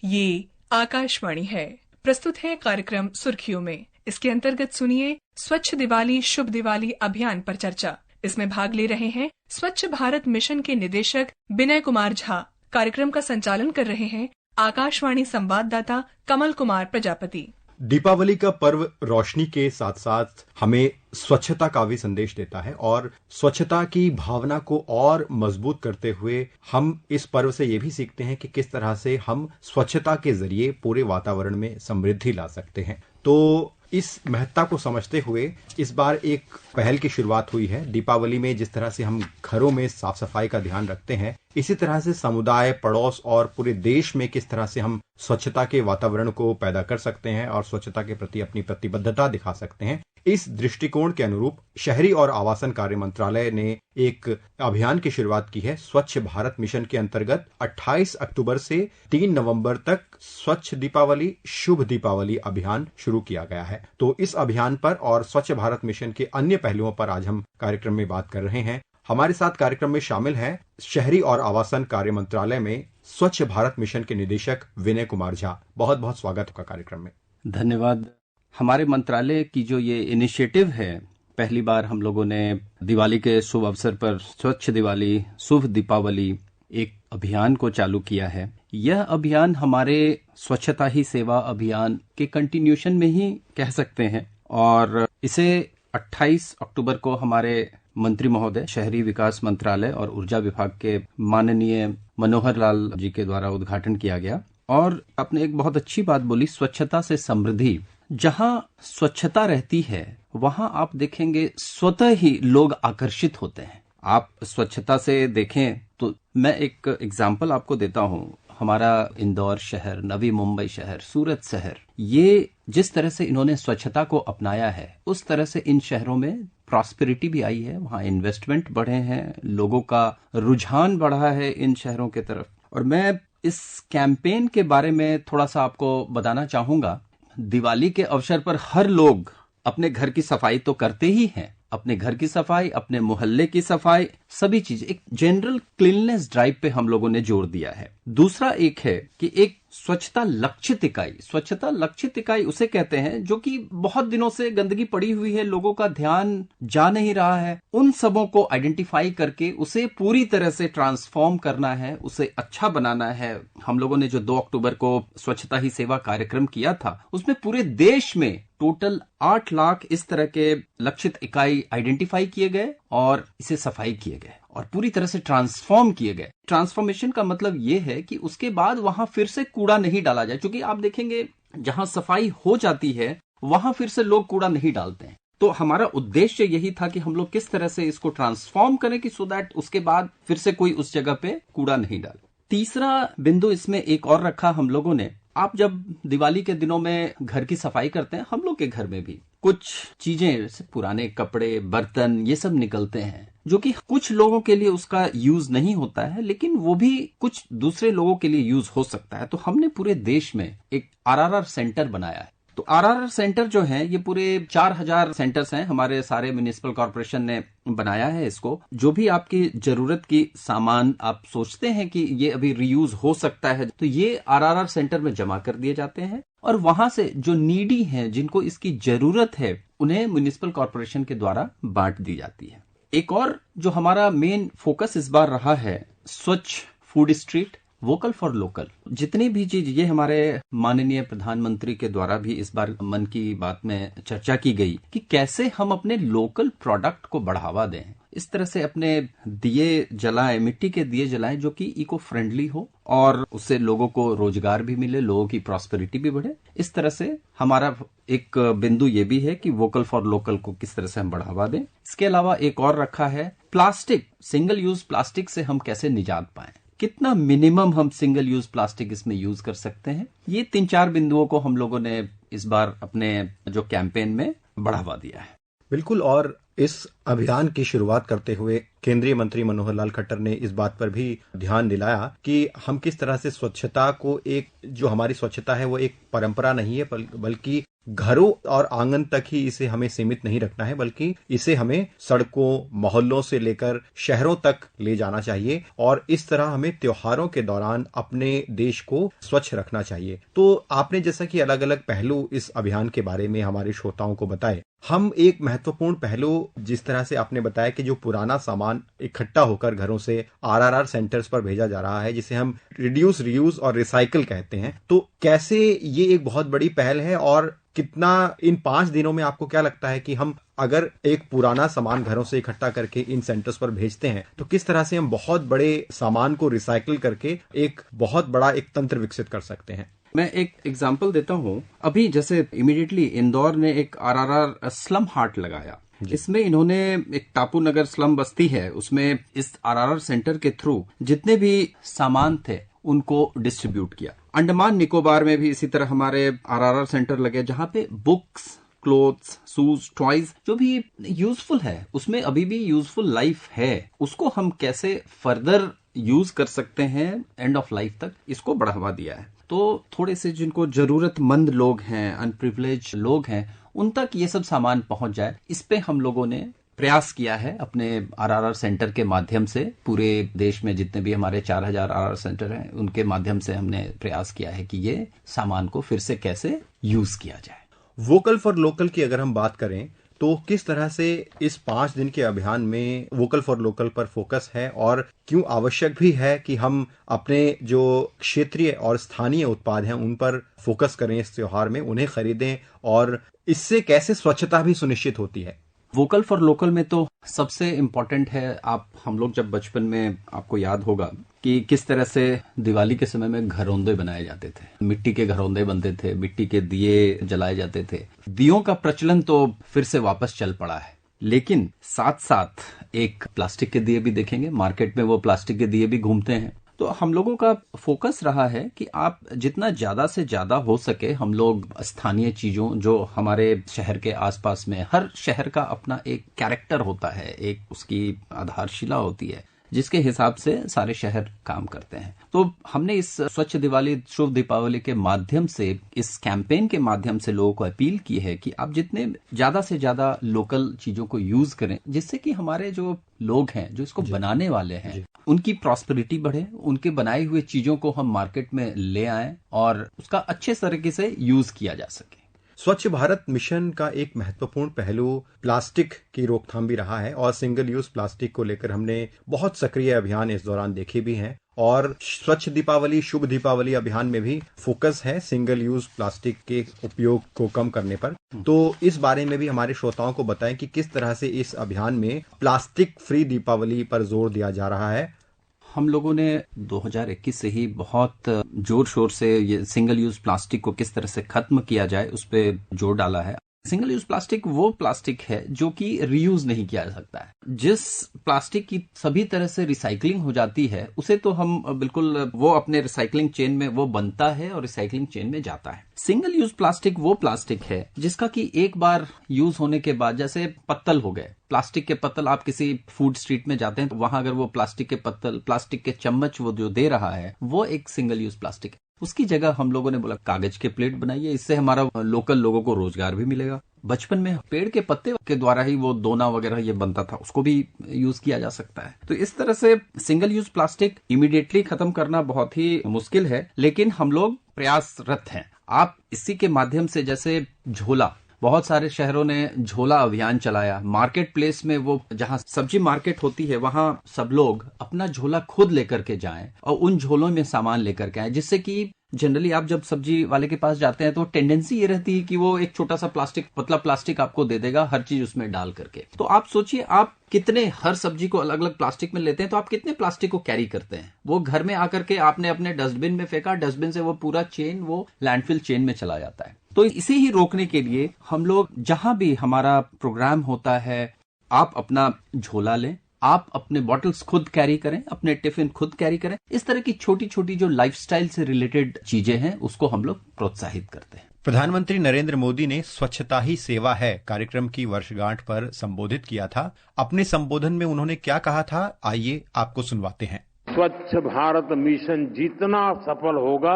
ये आकाशवाणी है। प्रस्तुत है कार्यक्रम सुर्खियों में। इसके अंतर्गत सुनिए स्वच्छ दिवाली शुभ दिवाली अभियान पर चर्चा। इसमें भाग ले रहे हैं स्वच्छ भारत मिशन के निदेशक विनय कुमार झा। कार्यक्रम का संचालन कर रहे हैं आकाशवाणी संवाददाता कमल कुमार प्रजापति। दीपावली का पर्व रोशनी के साथ साथ हमें स्वच्छता का भी संदेश देता है और स्वच्छता की भावना को और मजबूत करते हुए हम इस पर्व से ये भी सीखते हैं कि किस तरह से हम स्वच्छता के जरिए पूरे वातावरण में समृद्धि ला सकते हैं। तो इस महत्ता को समझते हुए इस बार एक पहल की शुरुआत हुई है। दीपावली में जिस तरह से हम घरों में साफ सफाई का ध्यान रखते हैं, इसी तरह से समुदाय, पड़ोस और पूरे देश में किस तरह से हम स्वच्छता के वातावरण को पैदा कर सकते हैं और स्वच्छता के प्रति अपनी प्रतिबद्धता दिखा सकते हैं। इस दृष्टिकोण के अनुरूप शहरी और आवासन कार्य मंत्रालय ने एक अभियान की शुरुआत की है। स्वच्छ भारत मिशन के अंतर्गत 28 अक्टूबर से 3 नवंबर तक स्वच्छ दीपावली शुभ दीपावली अभियान शुरू किया गया है। तो इस अभियान पर और स्वच्छ भारत मिशन के अन्य पहलुओं पर आज हम कार्यक्रम में बात कर रहे हैं। हमारे साथ कार्यक्रम में शामिल हैं शहरी और आवासन कार्य मंत्रालय में स्वच्छ भारत मिशन के निदेशक विनय कुमार झा। बहुत बहुत स्वागत होगा कार्यक्रम में। धन्यवाद। हमारे मंत्रालय की जो ये इनिशिएटिव है, पहली बार हम लोगों ने दिवाली के शुभ अवसर पर स्वच्छ दिवाली शुभ दीपावली एक अभियान को चालू किया है। यह अभियान हमारे स्वच्छता ही सेवा अभियान के कंटिन्यूशन में ही कह सकते हैं और इसे 28 अक्टूबर को हमारे मंत्री महोदय, शहरी विकास मंत्रालय और ऊर्जा विभाग के माननीय मनोहर लाल जी के द्वारा उद्घाटन किया गया। और आपने एक बहुत अच्छी बात बोली, स्वच्छता से समृद्धि। जहां स्वच्छता रहती है वहां आप देखेंगे स्वतः ही लोग आकर्षित होते हैं। आप स्वच्छता से देखें तो मैं एक एग्जाम्पल आपको देता हूं। हमारा इंदौर शहर, नवी मुंबई शहर, सूरत शहर, ये जिस तरह से इन्होंने स्वच्छता को अपनाया है उस तरह से इन शहरों में प्रॉस्पेरिटी भी आई है, वहां इन्वेस्टमेंट बढ़े हैं, लोगों का रुझान बढ़ा है इन शहरों के तरफ। और मैं इस कैंपेन के बारे में थोड़ा सा आपको बताना चाहूंगा। दिवाली के अवसर पर हर लोग अपने घर की सफाई तो करते ही हैं, अपने घर की सफाई, अपने मोहल्ले की सफाई, सभी चीज एक जनरल क्लीननेस ड्राइव पे हम लोगों ने जोर दिया है। दूसरा एक है कि एक स्वच्छता लक्षित इकाई। स्वच्छता लक्षित इकाई उसे कहते हैं जो कि बहुत दिनों से गंदगी पड़ी हुई है, लोगों का ध्यान जा नहीं रहा है। उन सबों को आइडेंटिफाई करके उसे पूरी तरह से ट्रांसफॉर्म करना है, उसे अच्छा बनाना है। हम लोगों ने जो 2 अक्टूबर को स्वच्छता ही सेवा कार्यक्रम किया था, उसमें पूरे देश में टोटल 8 लाख इस तरह के लक्षित इकाई आइडेंटिफाई किए गए और इसे सफाई किए गए और पूरी तरह से ट्रांसफॉर्म किए गए। ट्रांसफॉर्मेशन का मतलब यह है कि उसके बाद वहां फिर से कूड़ा नहीं डाला जाए, क्योंकि आप देखेंगे जहां सफाई हो जाती है वहां फिर से लोग कूड़ा नहीं डालते हैं। तो हमारा उद्देश्य यही था कि हम लोग किस तरह से इसको ट्रांसफॉर्म करें कि सो दैट उसके बाद फिर से कोई उस जगह पे कूड़ा नहीं डाले। तीसरा बिंदु इसमें एक और रखा हम लोगों ने। आप जब दिवाली के दिनों में घर की सफाई करते हैं, हम लोग के घर में भी कुछ चीजें जैसे पुराने कपड़े, बर्तन, ये सब निकलते हैं जो कि कुछ लोगों के लिए उसका यूज नहीं होता है, लेकिन वो भी कुछ दूसरे लोगों के लिए यूज हो सकता है। तो हमने पूरे देश में एक आरआरआर सेंटर बनाया है। तो आरआरआर सेंटर जो है ये पूरे 4000 सेंटर्स हैं, हमारे सारे म्युनिसिपल कॉर्पोरेशन ने बनाया है इसको। जो भी आपकी जरूरत की सामान आप सोचते हैं कि ये अभी रीयूज हो सकता है, तो ये आरआरआर सेंटर में जमा कर दिए जाते हैं और वहां से जो नीडी हैं, जिनको इसकी जरूरत है, उन्हें म्युनिसिपल कॉर्पोरेशन के द्वारा बांट दी जाती है। एक और जो हमारा मेन फोकस इस बार रहा है, स्वच्छ food street, vocal for local. जितनी भी चीज, ये हमारे माननीय प्रधानमंत्री के द्वारा भी इस बार मन की बात में चर्चा की गई कि कैसे हम अपने लोकल प्रोडक्ट को बढ़ावा दें। इस तरह से अपने दिए जलाएं, मिट्टी के दिए जलाएं जो कि इको फ्रेंडली हो और उससे लोगों को रोजगार भी मिले, लोगों की प्रॉस्पेरिटी भी बढ़े। इस तरह से हमारा एक बिंदु ये भी है कि वोकल फॉर लोकल को किस तरह से हम बढ़ावा दें। इसके अलावा एक और रखा है प्लास्टिक, सिंगल यूज प्लास्टिक से हम कैसे निजात पाएं, कितना मिनिमम हम सिंगल यूज प्लास्टिक इसमें यूज कर सकते हैं। ये 3-4 बिंदुओं को हम लोगों ने इस बार अपने जो कैंपेन में बढ़ावा दिया है। बिल्कुल। और इस अभियान की शुरुआत करते हुए केंद्रीय मंत्री मनोहर लाल खट्टर ने इस बात पर भी ध्यान दिलाया कि हम किस तरह से स्वच्छता को, एक जो हमारी स्वच्छता है वो एक परंपरा नहीं है बल्कि घरों और आंगन तक ही इसे हमें सीमित नहीं रखना है, बल्कि इसे हमें सड़कों, मोहल्लों से लेकर शहरों तक ले जाना चाहिए और इस तरह हमें त्योहारों के दौरान अपने देश को स्वच्छ रखना चाहिए। तो आपने जैसा कि अलग अलग पहलू इस अभियान के बारे में हमारे श्रोताओं को बताए, हम एक महत्वपूर्ण पहलू जिस तरह से आपने बताया कि जो पुराना सामान इकट्ठा होकर घरों से आरआरआर सेंटर्स पर भेजा जा रहा है, जिसे हम रिड्यूस, रीयूज और रिसाइकल कहते हैं, तो कैसे ये एक बहुत बड़ी पहल है और कितना इन 5 दिनों में आपको क्या लगता है कि हम अगर एक पुराना सामान घरों से इकट्ठा करके इन सेंटर्स पर भेजते हैं तो किस तरह से हम बहुत बड़े सामान को रिसाइकिल करके एक बहुत बड़ा एक तंत्र विकसित कर सकते हैं? मैं एक एग्जांपल देता हूँ। अभी जैसे इमीडिएटली इंदौर ने एक आरआरआर स्लम हार्ट लगाया। इसमें इन्होंने एक टापू नगर स्लम बस्ती है, उसमें इस आरआरआर सेंटर के थ्रू जितने भी सामान थे उनको डिस्ट्रीब्यूट किया। अंडमान निकोबार में भी इसी तरह हमारे आरआरआर सेंटर लगे, जहाँ पे बुक्स, क्लोथ्स, शूज, टॉयज जो भी यूजफुल है, उसमें अभी भी यूजफुल लाइफ है, उसको हम कैसे फर्दर यूज कर सकते हैं एंड ऑफ लाइफ तक, इसको बढ़ावा दिया है। तो थोड़े से जिनको जरूरतमंद लोग हैं, अनप्रिविलेज लोग हैं, उन तक ये सब सामान पहुंच जाए, इस पे हम लोगों ने प्रयास किया है अपने आरआरआर सेंटर के माध्यम से। पूरे देश में जितने भी हमारे 4000 आरआरआर सेंटर हैं, उनके माध्यम से हमने प्रयास किया है कि ये सामान को फिर से कैसे यूज किया जाए। वोकल फॉर लोकल की अगर हम बात करें तो किस तरह से इस 5 दिन के अभियान में वोकल फॉर लोकल पर फोकस है और क्यों आवश्यक भी है कि हम अपने जो क्षेत्रीय और स्थानीय उत्पाद हैं उन पर फोकस करें इस त्योहार में, उन्हें खरीदें और इससे कैसे स्वच्छता भी सुनिश्चित होती है? वोकल फॉर लोकल में तो सबसे इम्पोर्टेंट है, हम लोग जब बचपन में, आपको याद होगा कि किस तरह से दिवाली के समय में घरौंदे बनाए जाते थे, मिट्टी के घरौंदे बनते थे, मिट्टी के दिए जलाए जाते थे। दियों का प्रचलन तो फिर से वापस चल पड़ा है, लेकिन साथ साथ एक प्लास्टिक के दिए भी देखेंगे, मार्केट में वो प्लास्टिक के दिए भी घूमते हैं। तो हम लोगों का फोकस रहा है कि आप जितना ज्यादा से ज्यादा हो सके, हम लोग स्थानीय चीजों जो हमारे शहर के आसपास में, हर शहर का अपना एक कैरेक्टर होता है, एक उसकी आधारशिला होती है जिसके हिसाब से सारे शहर काम करते हैं। तो हमने इस स्वच्छ दिवाली शुभ दीपावली के माध्यम से, इस कैंपेन के माध्यम से लोगों को अपील की है कि आप जितने ज्यादा से ज्यादा लोकल चीजों को यूज करें, जिससे कि हमारे जो लोग हैं, जो इसको बनाने वाले हैं, उनकी प्रॉस्पेरिटी बढ़े, उनके बनाई हुए चीजों को हम मार्केट में ले आएं और उसका अच्छे तरीके से यूज किया जा सके। स्वच्छ भारत मिशन का एक महत्वपूर्ण पहलू प्लास्टिक की रोकथाम भी रहा है और सिंगल यूज प्लास्टिक को लेकर हमने बहुत सक्रिय अभियान इस दौरान देखे भी हैं और स्वच्छ दीपावली शुभ दीपावली अभियान में भी फोकस है सिंगल यूज प्लास्टिक के उपयोग को कम करने पर। तो इस बारे में भी हमारे श्रोताओं को बताएं कि किस तरह से इस अभियान में प्लास्टिक फ्री दीपावली पर जोर दिया जा रहा है। हम लोगों ने 2021 से ही बहुत जोर शोर से ये सिंगल यूज प्लास्टिक को किस तरह से खत्म किया जाए उस पर जोर डाला है। सिंगल यूज प्लास्टिक वो प्लास्टिक है जो कि रीयूज नहीं किया जा सकता है। जिस प्लास्टिक की सभी तरह से रिसाइकलिंग हो जाती है, उसे तो हम बिल्कुल, वो अपने रिसाइकलिंग चेन में वो बनता है और रिसाइकलिंग चेन में जाता है। सिंगल यूज प्लास्टिक वो प्लास्टिक है जिसका कि एक बार यूज होने के बाद, जैसे पत्तल हो गए, प्लास्टिक के पत्तल, आप किसी फूड स्ट्रीट में जाते हैं तो वहां अगर वो प्लास्टिक के पत्तल, प्लास्टिक के चम्मच वो जो दे रहा है, वो एक सिंगल यूज प्लास्टिक है। उसकी जगह हम लोगों ने बोला कागज के प्लेट बनाइए, इससे हमारा लोकल लोगों को रोजगार भी मिलेगा। बचपन में पेड़ के पत्ते के द्वारा ही वो दोना वगैरह ये बनता था, उसको भी यूज किया जा सकता है। तो इस तरह से सिंगल यूज प्लास्टिक इमीडिएटली खत्म करना बहुत ही मुश्किल है, लेकिन हम लोग प्रयासरत हैं। आप इसी के माध्यम से, जैसे झोला, बहुत सारे शहरों ने झोला अभियान चलाया। मार्केट प्लेस में, वो जहां सब्जी मार्केट होती है, वहां सब लोग अपना झोला खुद लेकर के जाएं और उन झोलों में सामान लेकर के आए, जिससे कि जनरली आप जब सब्जी वाले के पास जाते हैं तो टेंडेंसी ये रहती है कि वो एक छोटा सा प्लास्टिक, पतला प्लास्टिक आपको दे देगा हर चीज उसमें डाल करके। तो आप सोचिए, आप कितने, हर सब्जी को अलग अलग प्लास्टिक में लेते हैं तो आप कितने प्लास्टिक को कैरी करते हैं। वो घर में आकर के आपने अपने डस्टबिन में फेंका, डस्टबिन से वो पूरा चेन वो लैंडफिल चेन में चला जाता है। तो इसे ही रोकने के लिए हम लोग जहां भी हमारा प्रोग्राम होता है, आप अपना झोला लें, आप अपने बॉटल्स खुद कैरी करें, अपने टिफिन खुद कैरी करें। इस तरह की छोटी छोटी जो लाइफस्टाइल से रिलेटेड चीजें हैं, उसको हम लोग प्रोत्साहित करते हैं। प्रधानमंत्री नरेंद्र मोदी ने स्वच्छता ही सेवा है कार्यक्रम की वर्षगांठ पर संबोधित किया था। अपने संबोधन में उन्होंने क्या कहा था, आइए आपको सुनवाते हैं। स्वच्छ भारत मिशन जितना सफल होगा,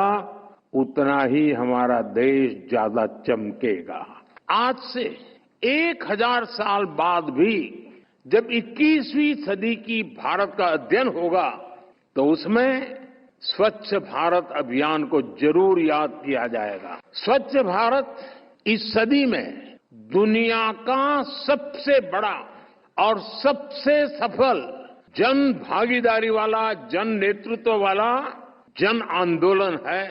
उतना ही हमारा देश ज्यादा चमकेगा। आज से 1000 साल बाद भी जब 21वीं सदी की भारत का अध्ययन होगा तो उसमें स्वच्छ भारत अभियान को जरूर याद किया जाएगा। स्वच्छ भारत इस सदी में दुनिया का सबसे बड़ा और सबसे सफल जन भागीदारी वाला, जन नेतृत्व वाला जन आंदोलन है।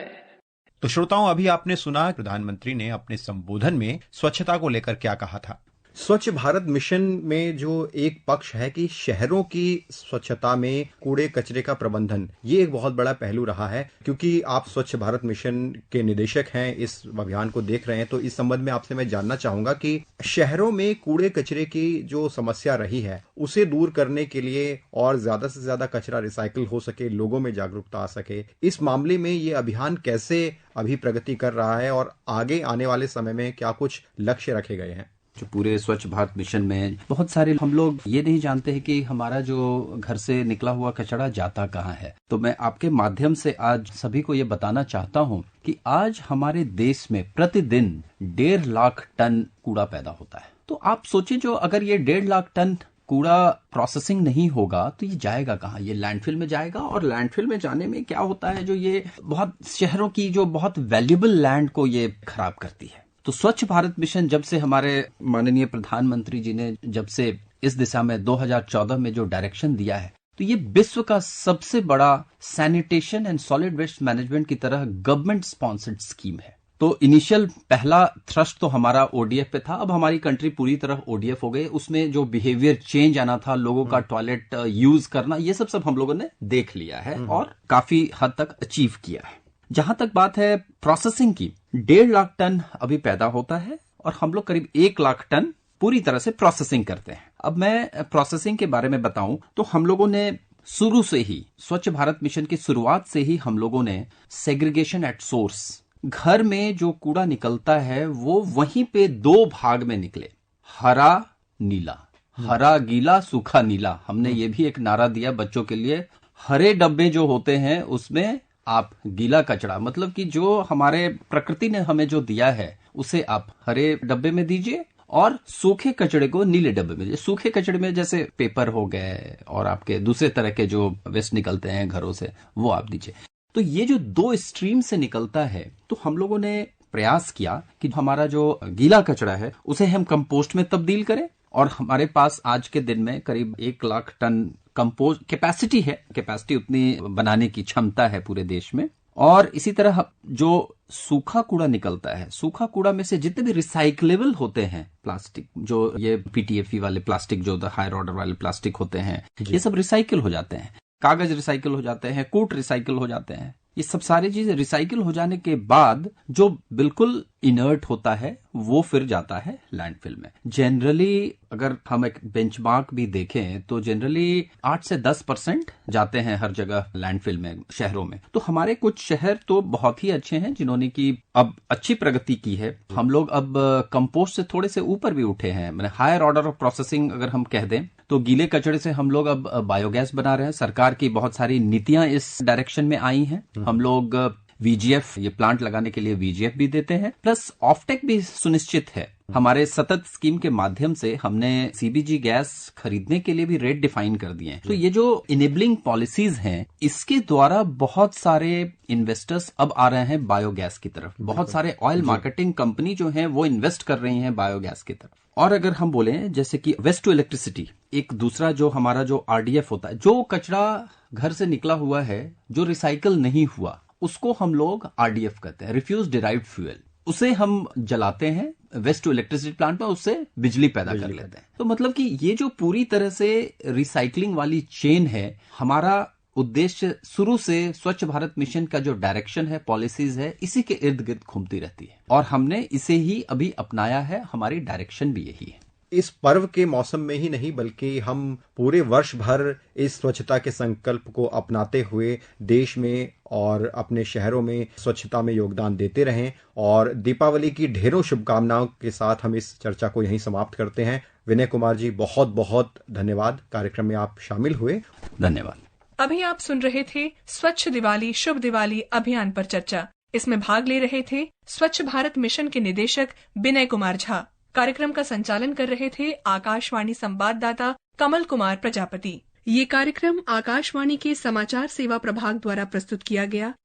तो श्रोताओं, अभी आपने सुना प्रधानमंत्री ने अपने संबोधन में स्वच्छता को लेकर क्या कहा था। स्वच्छ भारत मिशन में जो एक पक्ष है कि शहरों की स्वच्छता में कूड़े कचरे का प्रबंधन, ये एक बहुत बड़ा पहलू रहा है। क्योंकि आप स्वच्छ भारत मिशन के निदेशक हैं, इस अभियान को देख रहे हैं, तो इस संबंध में आपसे मैं जानना चाहूंगा कि शहरों में कूड़े कचरे की जो समस्या रही है उसे दूर करने के लिए और ज्यादा से ज्यादा कचरा रिसाइकिल हो सके, लोगों में जागरूकता आ सके, इस मामले में ये अभियान कैसे अभी प्रगति कर रहा है और आगे आने वाले समय में क्या कुछ लक्ष्य रखे गए हैं। जो पूरे स्वच्छ भारत मिशन में बहुत सारे हम लोग ये नहीं जानते हैं कि हमारा जो घर से निकला हुआ कचरा जाता कहाँ है। तो मैं आपके माध्यम से आज सभी को ये बताना चाहता हूँ कि आज हमारे देश में प्रतिदिन 1.5 लाख टन कूड़ा पैदा होता है। तो आप सोचिए, जो अगर ये 1.5 लाख टन कूड़ा प्रोसेसिंग नहीं होगा तो ये जाएगा कहाँ? ये लैंडफिल में जाएगा, और लैंडफिल में जाने में क्या होता है, जो ये बहुत शहरों की जो बहुत वैल्यूएबल लैंड को ये खराब करती है। तो स्वच्छ भारत मिशन जब से हमारे माननीय प्रधानमंत्री जी ने जब से इस दिशा में 2014 में जो डायरेक्शन दिया है, तो ये विश्व का सबसे बड़ा sanitation and solid waste management की तरह गवर्नमेंट स्पॉन्सर्ड स्कीम है। तो इनिशियल पहला थ्रस्ट तो हमारा ओडीएफ पे था। अब हमारी कंट्री पूरी तरह ओडीएफ हो गई। उसमें जो बिहेवियर चेंज आना था, लोगों का टॉयलेट यूज करना, ये सब हम लोगों ने देख लिया है और काफी हद तक अचीव किया है। जहां तक बात है प्रोसेसिंग की, 1.5 लाख टन अभी पैदा होता है और हम लोग करीब 1 लाख टन पूरी तरह से प्रोसेसिंग करते हैं। अब मैं प्रोसेसिंग के बारे में बताऊं तो हम लोगों ने शुरू से ही, स्वच्छ भारत मिशन की शुरुआत से ही हम लोगों ने सेग्रीगेशन एट सोर्स, घर में जो कूड़ा निकलता है वो वहीं पे 2 भाग में निकले, हरा नीला, हरा गीला सूखा नीला। हमने ये भी एक नारा दिया बच्चों के लिए, हरे डब्बे जो होते हैं उसमें आप गीला कचरा, मतलब कि जो हमारे प्रकृति ने हमें जो दिया है उसे आप हरे डब्बे में दीजिए और सूखे कचड़े को नीले डब्बे में दीजिए। सूखे कचड़े में जैसे पेपर हो गए और आपके दूसरे तरह के जो वेस्ट निकलते हैं घरों से, वो आप दीजिए। तो ये जो 2 स्ट्रीम से निकलता है, तो हम लोगों ने प्रयास किया कि हमारा जो गीला कचरा है उसे हम कंपोस्ट में तब्दील करें। और हमारे पास आज के दिन में करीब 1 लाख टन कंपोस्ट कैपेसिटी है, कैपेसिटी उतनी बनाने की क्षमता है पूरे देश में। और इसी तरह जो सूखा कूड़ा निकलता है, सूखा कूड़ा में से जितने भी रिसाइक्लेबल होते हैं प्लास्टिक, जो ये पीटीएफई वाले प्लास्टिक, जो हायर ऑर्डर वाले प्लास्टिक होते हैं, ये सब रिसाइकिल हो जाते हैं। कागज रिसाइकिल हो जाते हैं, कूट रिसाइकिल हो जाते हैं। ये सब सारी चीजें रिसाइकिल हो जाने के बाद जो बिल्कुल इनर्ट होता है वो फिर जाता है लैंडफिल में। जनरली अगर हम एक बेंचमार्क भी देखें तो जनरली 8 से 10% जाते हैं हर जगह लैंडफिल में, शहरों में। तो हमारे कुछ शहर तो बहुत ही अच्छे हैं जिन्होंने की अब अच्छी प्रगति की है। हम लोग अब कंपोस्ट से थोड़े से ऊपर भी उठे हैं, मैंने हायर ऑर्डर ऑफ प्रोसेसिंग अगर हम कह दें तो गीले कचड़े से हम लोग अब बायोगैस बना रहे हैं। सरकार की बहुत सारी नीतियां इस डायरेक्शन में आई हैं। हम लोग वीजीएफ, ये प्लांट लगाने के लिए वीजीएफ भी देते हैं, प्लस ऑफटेक भी सुनिश्चित है। हमारे सतत स्कीम के माध्यम से हमने सीबीजी गैस खरीदने के लिए भी रेट डिफाइन कर दिए हैं। तो ये जो इनेबलिंग पॉलिसीज हैं, इसके द्वारा बहुत सारे इन्वेस्टर्स अब आ रहे हैं बायोगैस की तरफ। बहुत सारे ऑयल मार्केटिंग कंपनी जो हैं वो इन्वेस्ट कर रही हैं बायोगैस की तरफ। और अगर हम बोले जैसे कि वेस्ट टू इलेक्ट्रिसिटी, एक दूसरा जो हमारा जो आरडीएफ होता है, जो कचरा घर से निकला हुआ है जो रिसाइकल नहीं हुआ, उसको हम लोग आरडीएफ कहते हैं, रिफ्यूज डिराइव्ड फ्यूल। उसे हम जलाते हैं वेस्ट टू इलेक्ट्रिसिटी प्लांट में, उससे बिजली पैदा कर लेते हैं। तो मतलब कि ये जो पूरी तरह से रिसाइकलिंग वाली चेन है, हमारा उद्देश्य शुरू से स्वच्छ भारत मिशन का जो डायरेक्शन है, पॉलिसीज है, इसी के इर्द गिर्द घूमती रहती है और हमने इसे ही अभी अपनाया है। हमारी डायरेक्शन भी यही है। इस पर्व के मौसम में ही नहीं बल्कि हम पूरे वर्ष भर इस स्वच्छता के संकल्प को अपनाते हुए देश में और अपने शहरों में स्वच्छता में योगदान देते रहें। और दीपावली की ढेरों शुभकामनाओं के साथ हम इस चर्चा को यहीं समाप्त करते हैं। विनय कुमार जी, बहुत बहुत धन्यवाद, कार्यक्रम में आप शामिल हुए। धन्यवाद। अभी आप सुन रहे थे स्वच्छ दिवाली शुभ दिवाली अभियान पर चर्चा। इसमें भाग ले रहे थे स्वच्छ भारत मिशन के निदेशक विनय कुमार झा। कार्यक्रम का संचालन कर रहे थे आकाशवाणी संवाददाता कमल कुमार प्रजापति। ये कार्यक्रम आकाशवाणी के समाचार सेवा प्रभाग द्वारा प्रस्तुत किया गया।